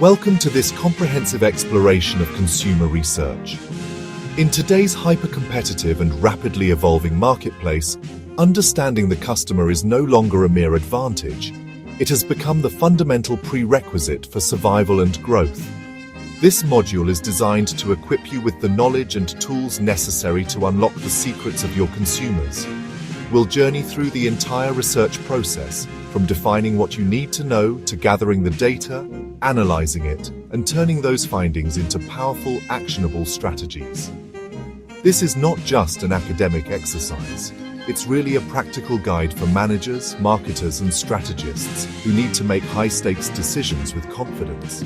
Welcome to this comprehensive exploration of consumer research. In today's hyper-competitive and rapidly evolving marketplace, understanding the customer is no longer a mere advantage. It has become the fundamental prerequisite for survival and growth. This module is designed to equip you with the knowledge and tools necessary to unlock the secrets of your consumers. We'll journey through the entire research process, from defining what you need to know to gathering the data, analyzing it, and turning those findings into powerful, actionable strategies. This is not just an academic exercise. It's really a practical guide for managers, marketers, and strategists who need to make high-stakes decisions with confidence.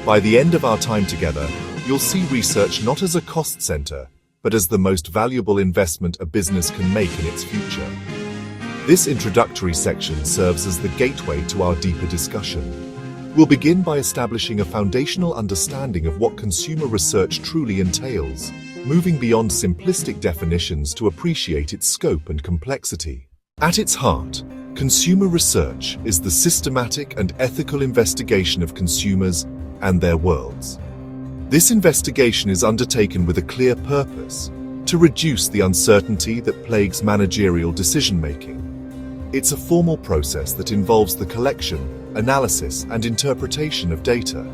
By the end of our time together, you'll see research not as a cost center, but as the most valuable investment a business can make in its future. This introductory section serves as the gateway to our deeper discussion. We'll begin by establishing a foundational understanding of what consumer research truly entails, moving beyond simplistic definitions to appreciate its scope and complexity. At its heart, consumer research is the systematic and ethical investigation of consumers and their worlds. This investigation is undertaken with a clear purpose: to reduce the uncertainty that plagues managerial decision-making. It's a formal process that involves the collection, analysis, and interpretation of data.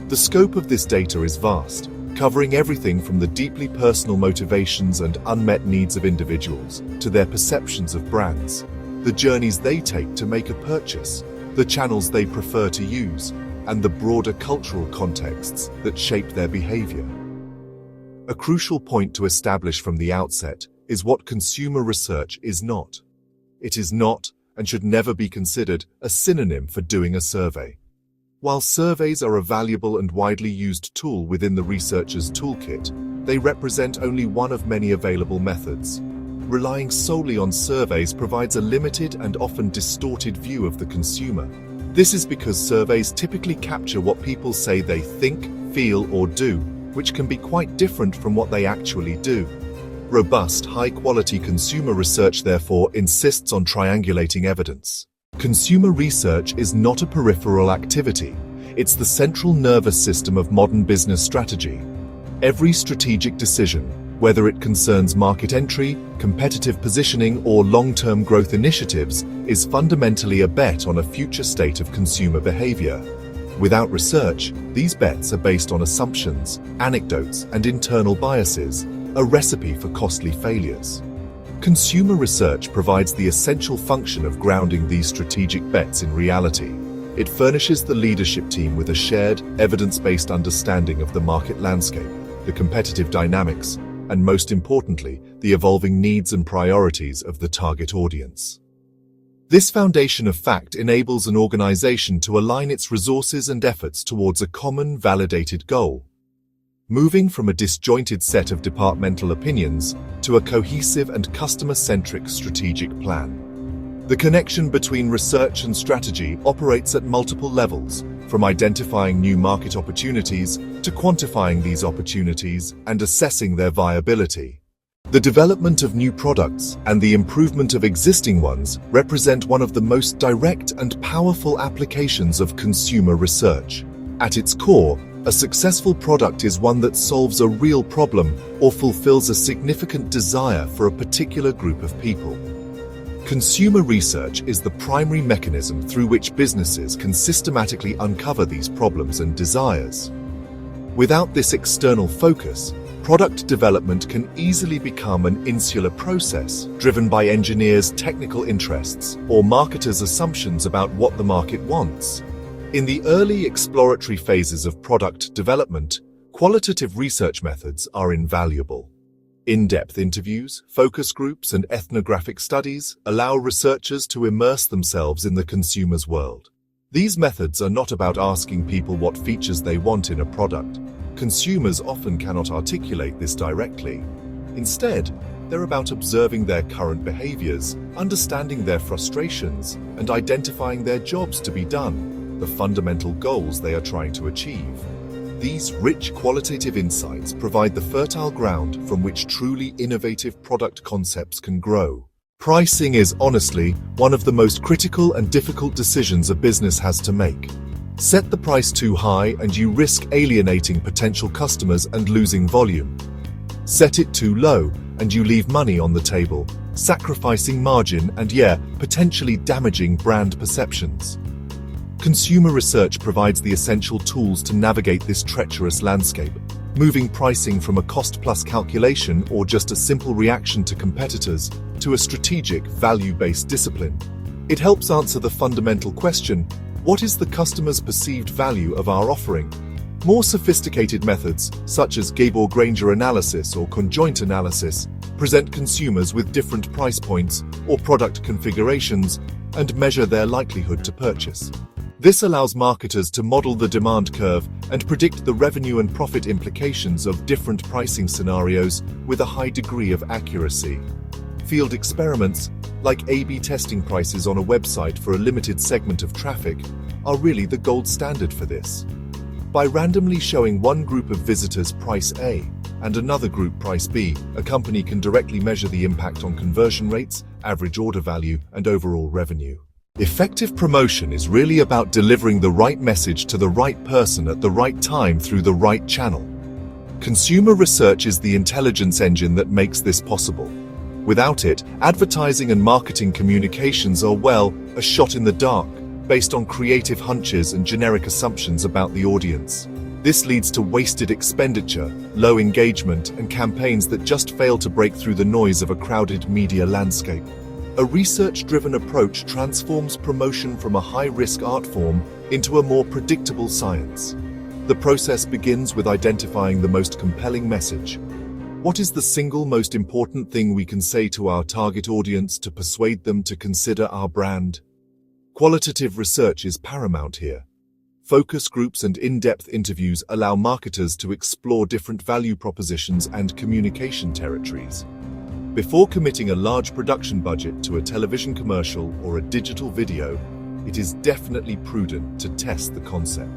The scope of this data is vast, covering everything from the deeply personal motivations and unmet needs of individuals to their perceptions of brands, the journeys they take to make a purchase, the channels they prefer to use, and the broader cultural contexts that shape their behavior. A crucial point to establish from the outset is what consumer research is not. It is not, and should never be considered, a synonym for doing a survey. While surveys are a valuable and widely used tool within the researcher's toolkit, they represent only one of many available methods. Relying solely on surveys provides a limited and often distorted view of the consumer. This is because surveys typically capture what people say they think, feel, or do, which can be quite different from what they actually do. Robust, high-quality consumer research, therefore, insists on triangulating evidence. Consumer research is not a peripheral activity. It's the central nervous system of modern business strategy. Every strategic decision, whether it concerns market entry, competitive positioning, or long-term growth initiatives, is fundamentally a bet on a future state of consumer behavior. Without research, these bets are based on assumptions, anecdotes, and internal biases, a recipe for costly failures. Consumer research provides the essential function of grounding these strategic bets in reality. It furnishes the leadership team with a shared, evidence-based understanding of the market landscape, the competitive dynamics, and most importantly, the evolving needs and priorities of the target audience. This foundation of fact enables an organization to align its resources and efforts towards a common, validated goal, moving from a disjointed set of departmental opinions to a cohesive and customer-centric strategic plan. The connection between research and strategy operates at multiple levels, from identifying new market opportunities to quantifying these opportunities and assessing their viability. The development of new products and the improvement of existing ones represent one of the most direct and powerful applications of consumer research. At its core, a successful product is one that solves a real problem or fulfills a significant desire for a particular group of people. Consumer research is the primary mechanism through which businesses can systematically uncover these problems and desires. Without this external focus, product development can easily become an insular process driven by engineers' technical interests or marketers' assumptions about what the market wants. In the early exploratory phases of product development, qualitative research methods are invaluable. In-depth interviews, focus groups, and ethnographic studies allow researchers to immerse themselves in the consumer's world. These methods are not about asking people what features they want in a product. Consumers often cannot articulate this directly. Instead, they're about observing their current behaviors, understanding their frustrations, and identifying their jobs to be done, the fundamental goals they are trying to achieve. These rich qualitative insights provide the fertile ground from which truly innovative product concepts can grow. Pricing is honestly one of the most critical and difficult decisions a business has to make. Set the price too high and you risk alienating potential customers and losing volume. Set it too low and you leave money on the table, sacrificing margin and, potentially damaging brand perceptions. Consumer research provides the essential tools to navigate this treacherous landscape, moving pricing from a cost-plus calculation or just a simple reaction to competitors to a strategic, value-based discipline. It helps answer the fundamental question: what is the customer's perceived value of our offering? More sophisticated methods, such as Gabor-Granger analysis or conjoint analysis, present consumers with different price points or product configurations and measure their likelihood to purchase. This allows marketers to model the demand curve and predict the revenue and profit implications of different pricing scenarios with a high degree of accuracy. Field experiments, like A/B testing prices on a website for a limited segment of traffic, are really the gold standard for this. By randomly showing one group of visitors price A and another group price B, a company can directly measure the impact on conversion rates, average order value, and overall revenue. Effective promotion is really about delivering the right message to the right person at the right time through the right channel. Consumer research is the intelligence engine that makes this possible. Without it, advertising and marketing communications are, a shot in the dark, based on creative hunches and generic assumptions about the audience. This leads to wasted expenditure, low engagement, and campaigns that just fail to break through the noise of a crowded media landscape. A research-driven approach transforms promotion from a high-risk art form into a more predictable science. The process begins with identifying the most compelling message. What is the single most important thing we can say to our target audience to persuade them to consider our brand? Qualitative research is paramount here. Focus groups and in-depth interviews allow marketers to explore different value propositions and communication territories. Before committing a large production budget to a television commercial or a digital video, it is definitely prudent to test the concept.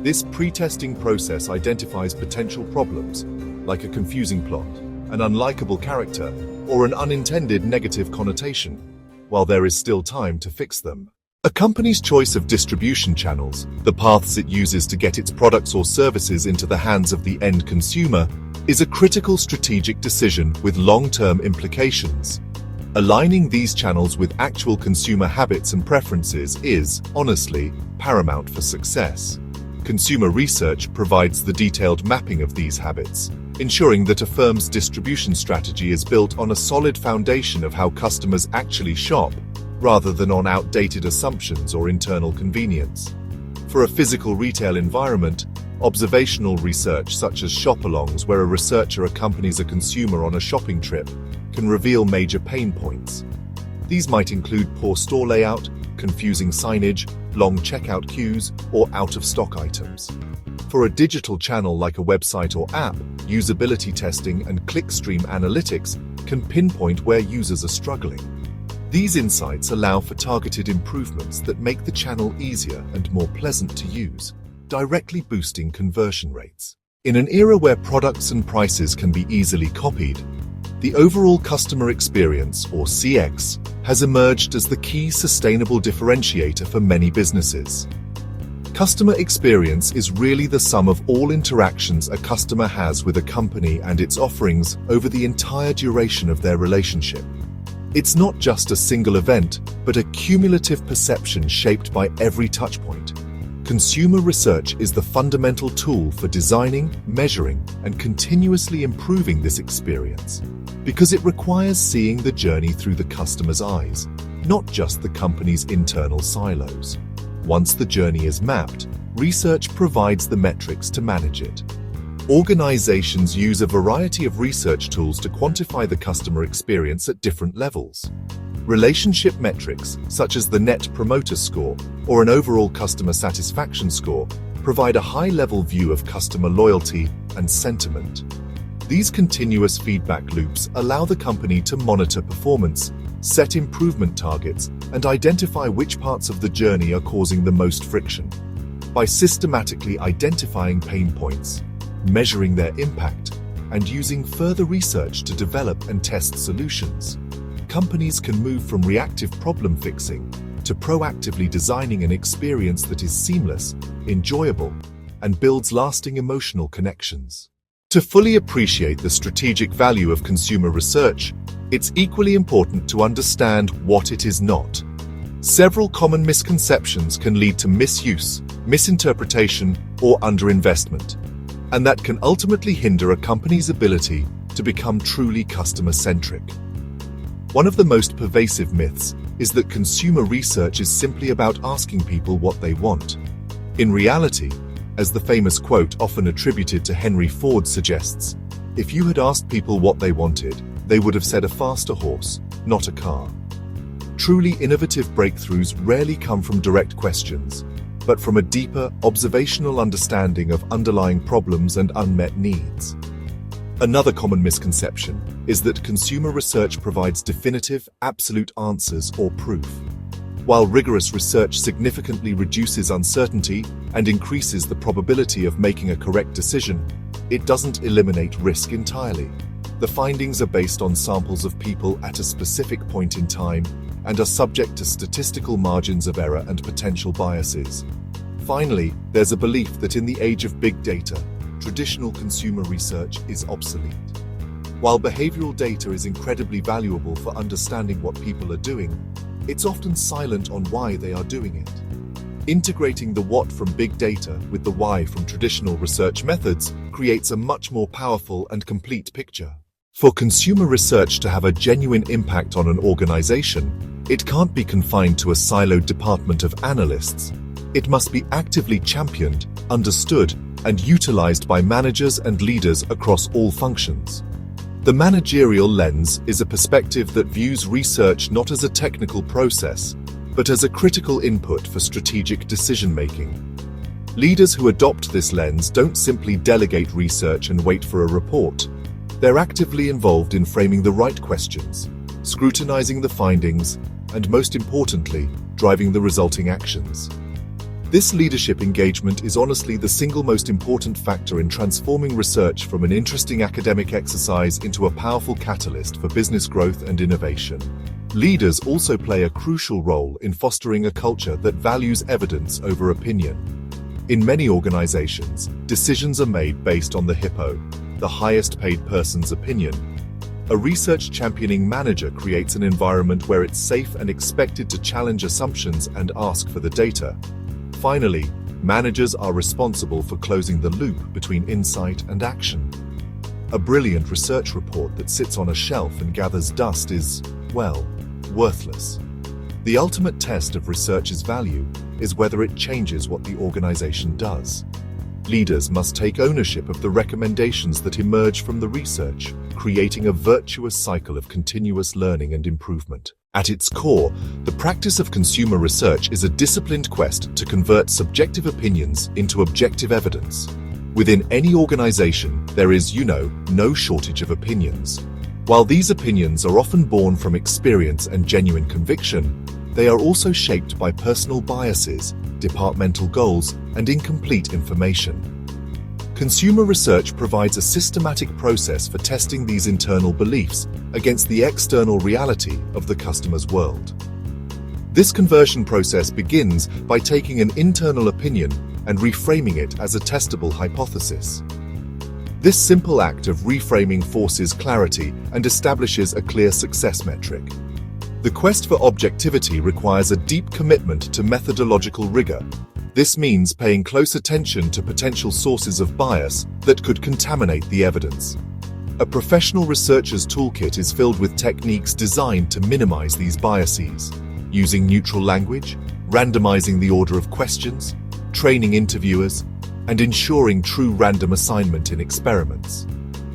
This pre-testing process identifies potential problems, like a confusing plot, an unlikable character, or an unintended negative connotation, while there is still time to fix them. A company's choice of distribution channels, the paths it uses to get its products or services into the hands of the end consumer, is a critical strategic decision with long-term implications. Aligning these channels with actual consumer habits and preferences is, honestly, paramount for success. Consumer research provides the detailed mapping of these habits, ensuring that a firm's distribution strategy is built on a solid foundation of how customers actually shop, rather than on outdated assumptions or internal convenience. For a physical retail environment, observational research such as shop-alongs, where a researcher accompanies a consumer on a shopping trip, can reveal major pain points. These might include poor store layout, confusing signage, long checkout queues, or out-of-stock items. For a digital channel like a website or app, usability testing and clickstream analytics can pinpoint where users are struggling. These insights allow for targeted improvements that make the channel easier and more pleasant to use, directly boosting conversion rates. In an era where products and prices can be easily copied, the overall customer experience, or CX, has emerged as the key sustainable differentiator for many businesses. Customer experience is really the sum of all interactions a customer has with a company and its offerings over the entire duration of their relationship. It's not just a single event, but a cumulative perception shaped by every touchpoint. Consumer research is the fundamental tool for designing, measuring, and continuously improving this experience, because it requires seeing the journey through the customer's eyes, not just the company's internal silos. Once the journey is mapped, research provides the metrics to manage it. Organizations use a variety of research tools to quantify the customer experience at different levels. Relationship metrics, such as the Net Promoter Score or an overall customer satisfaction score, provide a high-level view of customer loyalty and sentiment. These continuous feedback loops allow the company to monitor performance, set improvement targets, and identify which parts of the journey are causing the most friction. By systematically identifying pain points, measuring their impact, and using further research to develop and test solutions, companies can move from reactive problem fixing to proactively designing an experience that is seamless, enjoyable, and builds lasting emotional connections. To fully appreciate the strategic value of consumer research, it's equally important to understand what it is not. Several common misconceptions can lead to misuse, misinterpretation, or underinvestment, and that can ultimately hinder a company's ability to become truly customer-centric. One of the most pervasive myths is that consumer research is simply about asking people what they want. In reality, as the famous quote often attributed to Henry Ford suggests, if you had asked people what they wanted, they would have said a faster horse, not a car. Truly innovative breakthroughs rarely come from direct questions, but from a deeper, observational understanding of underlying problems and unmet needs. Another common misconception is that consumer research provides definitive, absolute answers or proof. While rigorous research significantly reduces uncertainty and increases the probability of making a correct decision, it doesn't eliminate risk entirely. The findings are based on samples of people at a specific point in time and are subject to statistical margins of error and potential biases. Finally, there's a belief that in the age of big data, traditional consumer research is obsolete. While behavioral data is incredibly valuable for understanding what people are doing, it's often silent on why they are doing it. Integrating the what from big data with the why from traditional research methods creates a much more powerful and complete picture. For consumer research to have a genuine impact on an organization, it can't be confined to a siloed department of analysts. It must be actively championed, understood, and utilized by managers and leaders across all functions. The managerial lens is a perspective that views research not as a technical process, but as a critical input for strategic decision-making. Leaders who adopt this lens don't simply delegate research and wait for a report. They're actively involved in framing the right questions, scrutinizing the findings, and most importantly, driving the resulting actions. This leadership engagement is honestly the single most important factor in transforming research from an interesting academic exercise into a powerful catalyst for business growth and innovation. Leaders also play a crucial role in fostering a culture that values evidence over opinion. In many organizations, decisions are made based on the HIPPO, the highest paid person's opinion. A research championing manager creates an environment where it's safe and expected to challenge assumptions and ask for the data. Finally, managers are responsible for closing the loop between insight and action. A brilliant research report that sits on a shelf and gathers dust is, well, worthless. The ultimate test of research's value is whether it changes what the organization does. Leaders must take ownership of the recommendations that emerge from the research, creating a virtuous cycle of continuous learning and improvement. At its core, the practice of consumer research is a disciplined quest to convert subjective opinions into objective evidence. Within any organization, there is, no shortage of opinions. While these opinions are often born from experience and genuine conviction, they are also shaped by personal biases, departmental goals, and incomplete information. Consumer research provides a systematic process for testing these internal beliefs against the external reality of the customer's world. This conversion process begins by taking an internal opinion and reframing it as a testable hypothesis. This simple act of reframing forces clarity and establishes a clear success metric. The quest for objectivity requires a deep commitment to methodological rigor. This means paying close attention to potential sources of bias that could contaminate the evidence. A professional researcher's toolkit is filled with techniques designed to minimize these biases, using neutral language, randomizing the order of questions, training interviewers, and ensuring true random assignment in experiments.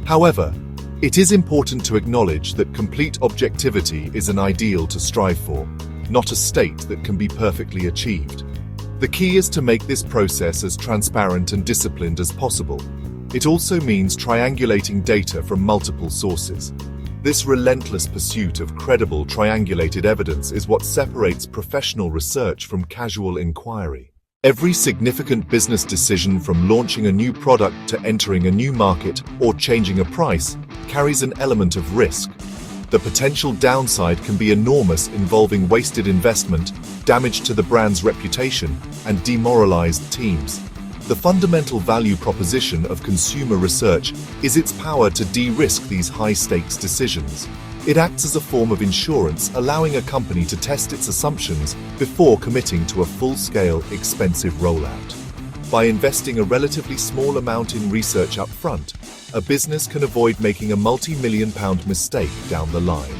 However, it is important to acknowledge that complete objectivity is an ideal to strive for, not a state that can be perfectly achieved. The key is to make this process as transparent and disciplined as possible. It also means triangulating data from multiple sources. This relentless pursuit of credible triangulated evidence is what separates professional research from casual inquiry. Every significant business decision, from launching a new product to entering a new market or changing a price, carries an element of risk. The potential downside can be enormous, involving wasted investment, damage to the brand's reputation, and demoralized teams. The fundamental value proposition of consumer research is its power to de-risk these high-stakes decisions. It acts as a form of insurance, allowing a company to test its assumptions before committing to a full-scale, expensive rollout. By investing a relatively small amount in research up front, a business can avoid making a multi-million-pound mistake down the line.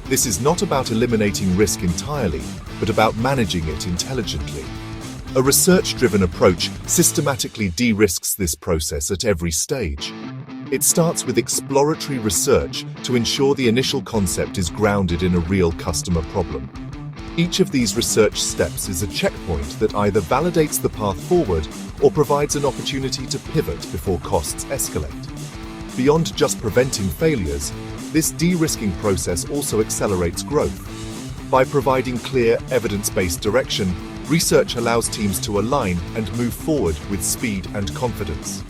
This is not about eliminating risk entirely, but about managing it intelligently. A research-driven approach systematically de-risks this process at every stage. It starts with exploratory research to ensure the initial concept is grounded in a real customer problem. Each of these research steps is a checkpoint that either validates the path forward or provides an opportunity to pivot before costs escalate. Beyond just preventing failures, this de-risking process also accelerates growth. By providing clear, evidence-based direction, research allows teams to align and move forward with speed and confidence.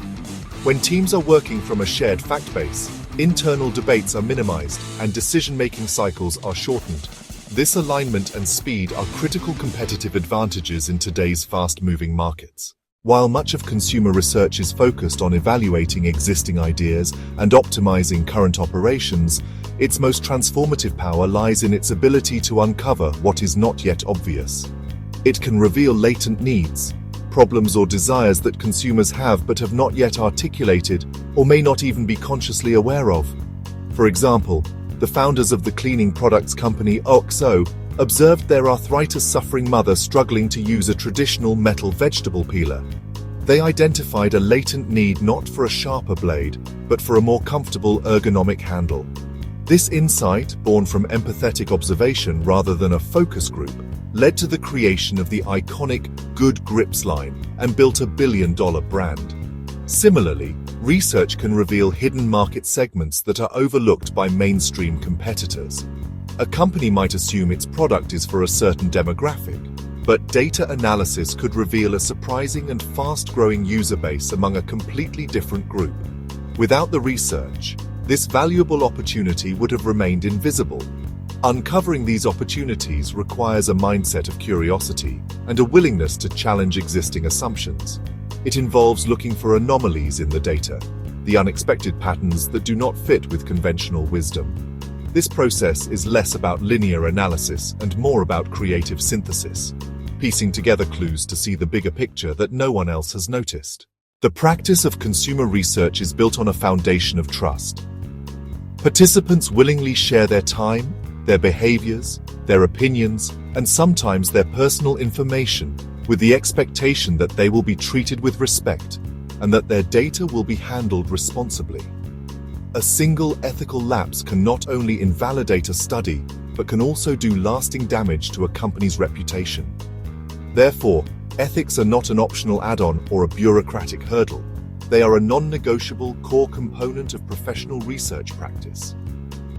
When teams are working from a shared fact base, internal debates are minimized and decision-making cycles are shortened. This alignment and speed are critical competitive advantages in today's fast-moving markets. While much of consumer research is focused on evaluating existing ideas and optimizing current operations, its most transformative power lies in its ability to uncover what is not yet obvious. It can reveal latent needs, problems or desires that consumers have but have not yet articulated or may not even be consciously aware of. For example, the founders of the cleaning products company OXO observed their arthritis-suffering mother struggling to use a traditional metal vegetable peeler. They identified a latent need not for a sharper blade, but for a more comfortable ergonomic handle. This insight, born from empathetic observation rather than a focus group, led to the creation of the iconic Good Grips line and built a billion-dollar brand. Similarly, research can reveal hidden market segments that are overlooked by mainstream competitors. A company might assume its product is for a certain demographic, but data analysis could reveal a surprising and fast-growing user base among a completely different group. Without the research, this valuable opportunity would have remained invisible. Uncovering these opportunities requires a mindset of curiosity and a willingness to challenge existing assumptions. It involves looking for anomalies in the data, the unexpected patterns that do not fit with conventional wisdom. This process is less about linear analysis and more about creative synthesis, piecing together clues to see the bigger picture that no one else has noticed. The practice of consumer research is built on a foundation of trust. Participants willingly share their time, their behaviors, their opinions, and sometimes their personal information with the expectation that they will be treated with respect and that their data will be handled responsibly. A single ethical lapse can not only invalidate a study, but can also do lasting damage to a company's reputation. Therefore, ethics are not an optional add-on or a bureaucratic hurdle. They are a non-negotiable core component of professional research practice.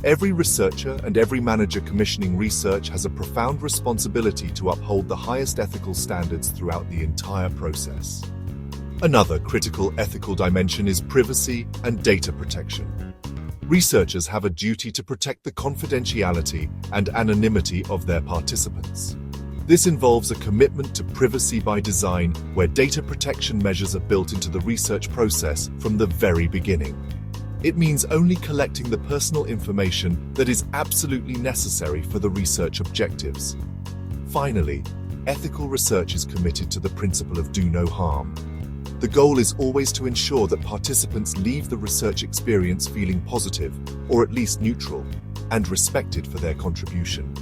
Every researcher and every manager commissioning research has a profound responsibility to uphold the highest ethical standards throughout the entire process. Another critical ethical dimension is privacy and data protection. Researchers have a duty to protect the confidentiality and anonymity of their participants. This involves a commitment to privacy by design, where data protection measures are built into the research process from the very beginning. It means only collecting the personal information that is absolutely necessary for the research objectives. Finally, ethical research is committed to the principle of do no harm. The goal is always to ensure that participants leave the research experience feeling positive, or at least neutral, and respected for their contribution.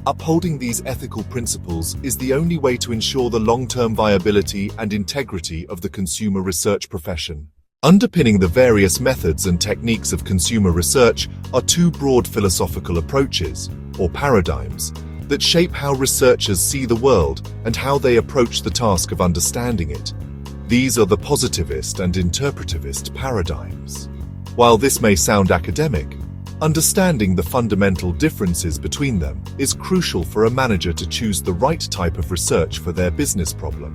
Upholding these ethical principles is the only way to ensure the long-term viability and integrity of the consumer research profession. Underpinning the various methods and techniques of consumer research are two broad philosophical approaches, or paradigms, that shape how researchers see the world and how they approach the task of understanding it. These are the positivist and interpretivist paradigms. While this may sound academic, understanding the fundamental differences between them is crucial for a manager to choose the right type of research for their business problem.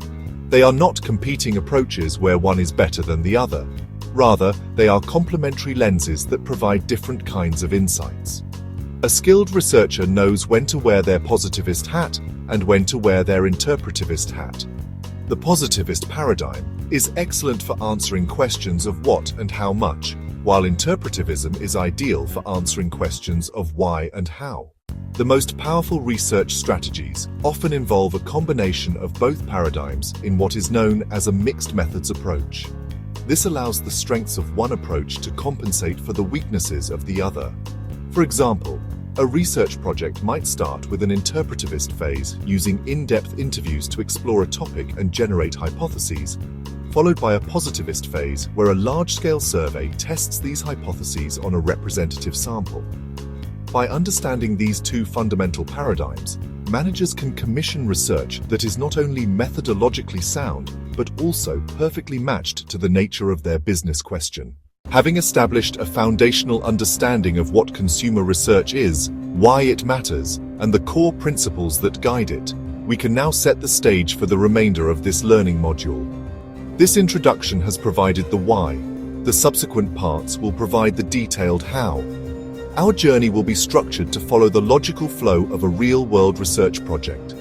They are not competing approaches where one is better than the other. Rather, they are complementary lenses that provide different kinds of insights. A skilled researcher knows when to wear their positivist hat and when to wear their interpretivist hat. The positivist paradigm is excellent for answering questions of what and how much, while interpretivism is ideal for answering questions of why and how. The most powerful research strategies often involve a combination of both paradigms in what is known as a mixed methods approach. This allows the strengths of one approach to compensate for the weaknesses of the other. For example, a research project might start with an interpretivist phase using in-depth interviews to explore a topic and generate hypotheses, followed by a positivist phase where a large-scale survey tests these hypotheses on a representative sample. By understanding these two fundamental paradigms, managers can commission research that is not only methodologically sound, but also perfectly matched to the nature of their business question. Having established a foundational understanding of what consumer research is, why it matters, and the core principles that guide it, we can now set the stage for the remainder of this learning module. This introduction has provided the why. The subsequent parts will provide the detailed how. Our journey will be structured to follow the logical flow of a real-world research project.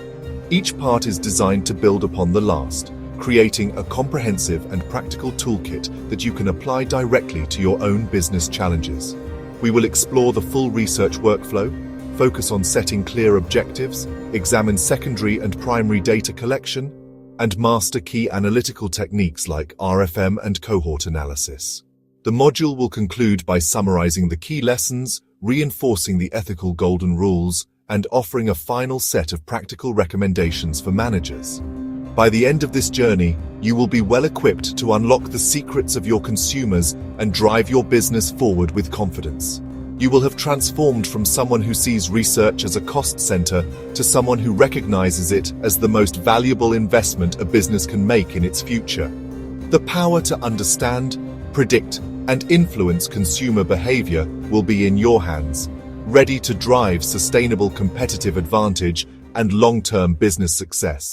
Each part is designed to build upon the last, creating a comprehensive and practical toolkit that you can apply directly to your own business challenges. We will explore the full research workflow, focus on setting clear objectives, examine secondary and primary data collection, and master key analytical techniques like RFM and cohort analysis. The module will conclude by summarizing the key lessons, reinforcing the ethical golden rules, and offering a final set of practical recommendations for managers. By the end of this journey, you will be well equipped to unlock the secrets of your consumers and drive your business forward with confidence. You will have transformed from someone who sees research as a cost center to someone who recognizes it as the most valuable investment a business can make in its future. The power to understand, predict, and influence consumer behavior will be in your hands, ready to drive sustainable competitive advantage and long-term business success.